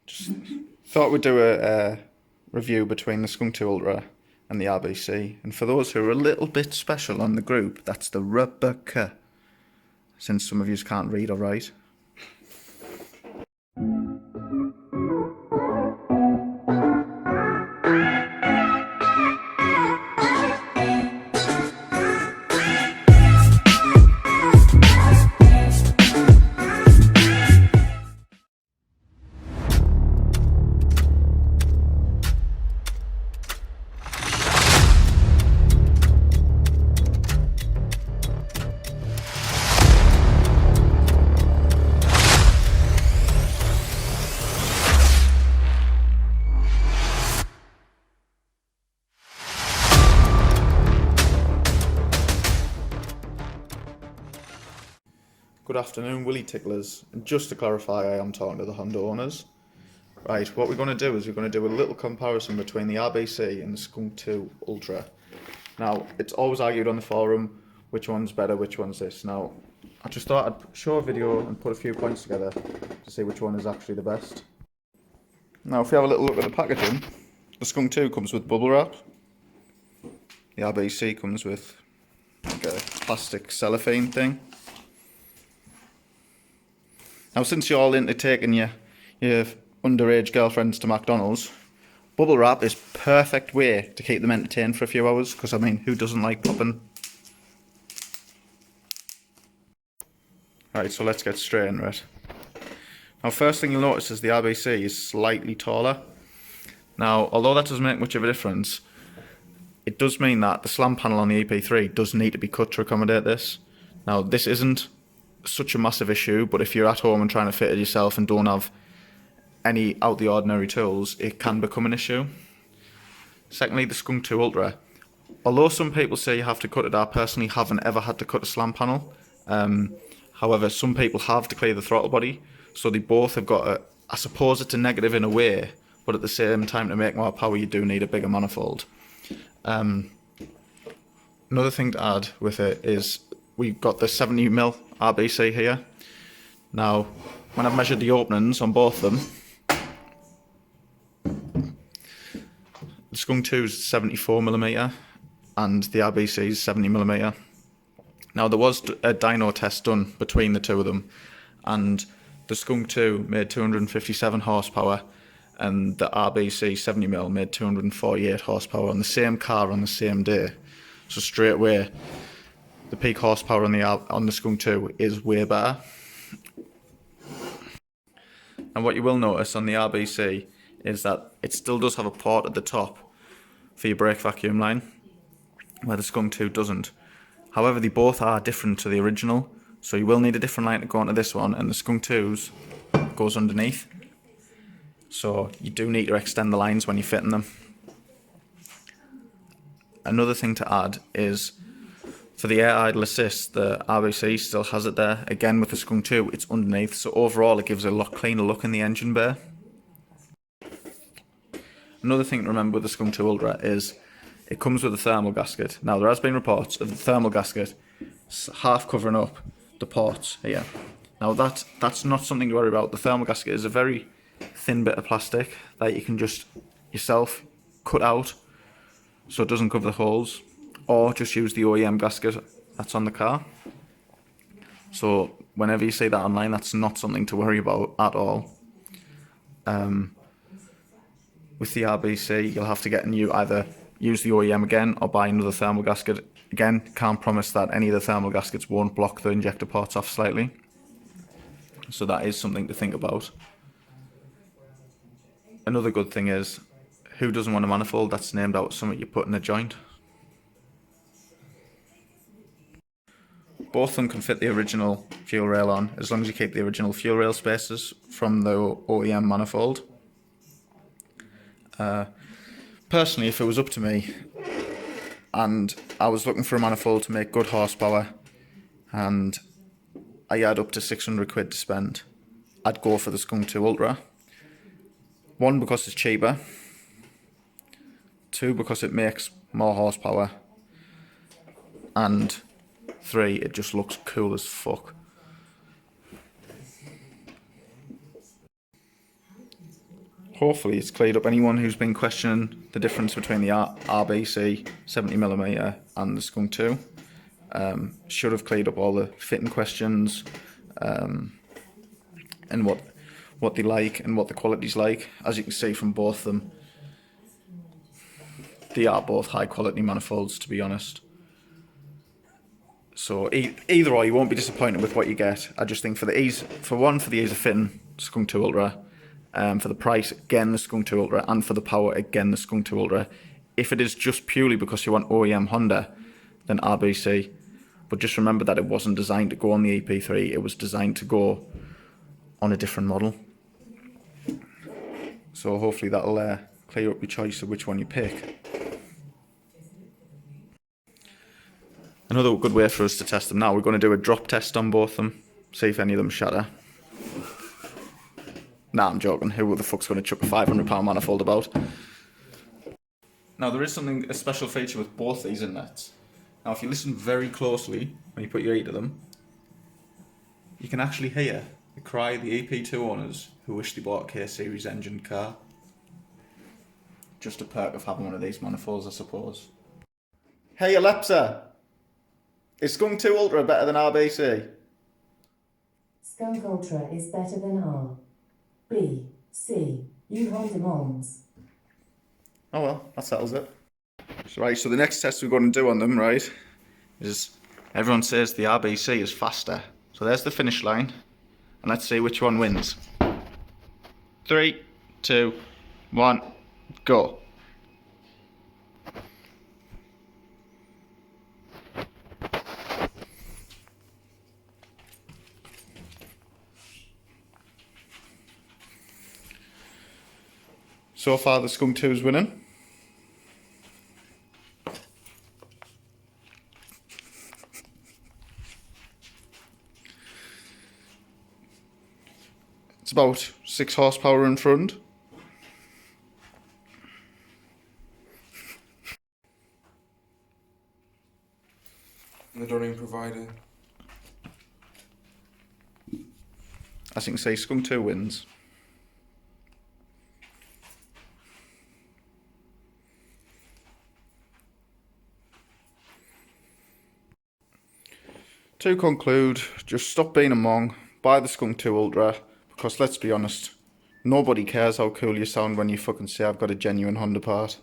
Just thought we'd do a review between the Skunk2 Ultra and the RBC. And for those who are a little bit special on the group, that's the RBC, since some of you can't read or write. Good afternoon, Willy Ticklers. And just to clarify, I am talking to the Honda owners. Right, what we're going to do is we're going to do a little comparison between the RBC and the Skunk2 Ultra. Now, it's always argued on the forum, which one's better, which one's this. Now, I just thought I'd show a video and put a few points together to see which one is actually the best. Now, if you have a little look at the packaging, the Skunk2 comes with bubble wrap. The RBC comes with like a plastic cellophane thing. Now, since you're all into taking your underage girlfriends to McDonald's, bubble wrap is perfect way to keep them entertained for a few hours, because, I mean, who doesn't like popping? Right, so let's get straight into it. Now, first thing you'll notice is the RBC is slightly taller. Now, although that doesn't make much of a difference, it does mean that the slam panel on the EP3 does need to be cut to accommodate this. Now, this isn't such a massive issue, but if you're at home and trying to fit it yourself and don't have any out the ordinary tools, it can become an issue. Secondly, the Skunk2 Ultra. Although some people say you have to cut it, I personally haven't ever had to cut a slam panel. However, some people have to clear the throttle body, so they both have got I suppose it's a negative in a way, but at the same time, to make more power you do need a bigger manifold. Another thing to add with it is we've got the 70mm RBC here. Now, when I've measured the openings on both of them, the Skunk2 is 74mm and the RBC is 70mm. Now, there was a dyno test done between the two of them, and the Skunk2 made 257 horsepower and the RBC 70mm made 248 horsepower on the same car on the same day. So straight away, the peak horsepower on the Skunk2 is way better. And what you will notice on the RBC is that it still does have a port at the top for your brake vacuum line, where the Skunk2 doesn't. However, they both are different to the original, so you will need a different line to go onto this one, and the Skunk2's goes underneath. So you do need to extend the lines when you're fitting them. Another thing to add is, for the air idle assist, the RBC still has it there. Again, with the Skunk2, it's underneath, so overall it gives a lot cleaner look in the engine bay. Another thing to remember with the Skunk2 Ultra is it comes with a thermal gasket. Now, there has been reports of the thermal gasket half covering up the ports here. Now, that's not something to worry about. The thermal gasket is a very thin bit of plastic that you can just yourself cut out so it doesn't cover the holes, or just use the OEM gasket that's on the car. So whenever you see that online, that's not something to worry about at all. With the RBC, you'll have to get either use the OEM again or buy another thermal gasket. Again, can't promise that any of the thermal gaskets won't block the injector ports off slightly. So that is something to think about. Another good thing is, who doesn't want a manifold that's named out something you put in a joint? Both of them can fit the original fuel rail on, as long as you keep the original fuel rail spaces from the OEM manifold. Personally, if it was up to me, and I was looking for a manifold to make good horsepower, and I had up to 600 quid to spend, I'd go for the Skunk2 Ultra. One, because it's cheaper. Two, because it makes more horsepower. And 3, it just looks cool as fuck. hopefully it's cleared up anyone who's been questioning the difference between the RBC 70mm and the Skunk2. Should have cleared up all the fitting questions, and what they like and what the quality's like. As you can see from both of them, they are both high quality manifolds, to be honest. So either or, you won't be disappointed with what you get. I just think for the ease of fitting, Skunk2 Ultra, for the price, again the Skunk2 Ultra, and for the power, again the Skunk2 Ultra. If it is just purely because you want OEM Honda, then RBC. But just remember that it wasn't designed to go on the EP3, it was designed to go on a different model. So hopefully that'll clear up your choice of which one you pick. Another good way for us to test them now, we're going to do a drop test on both of them, see if any of them shatter. Nah, I'm joking, who the fuck's going to chuck a £500 manifold about? Now there is a special feature with both these inlets. Now if you listen very closely, when you put your ear to them, you can actually hear the cry of the EP2 owners who wish they bought a K-Series engined car. Just a perk of having one of these manifolds, I suppose. Hey Alexa! Is Skunk2 Ultra better than RBC? Skunk Ultra is better than R. B. C. You hold demands. Oh well, that settles it. Right, so the next test we're going to do on them, right, is everyone says the RBC is faster. So there's the finish line, and let's see which one wins. 3, 2, 1, go. So far the Skunk2 is winning. It's about 6 horsepower in front. The Dorning provider. As you can see, Skunk2 wins. To conclude, just stop being a mong, buy the Skunk2 Ultra, because let's be honest, nobody cares how cool you sound when you fucking say I've got a genuine Honda part.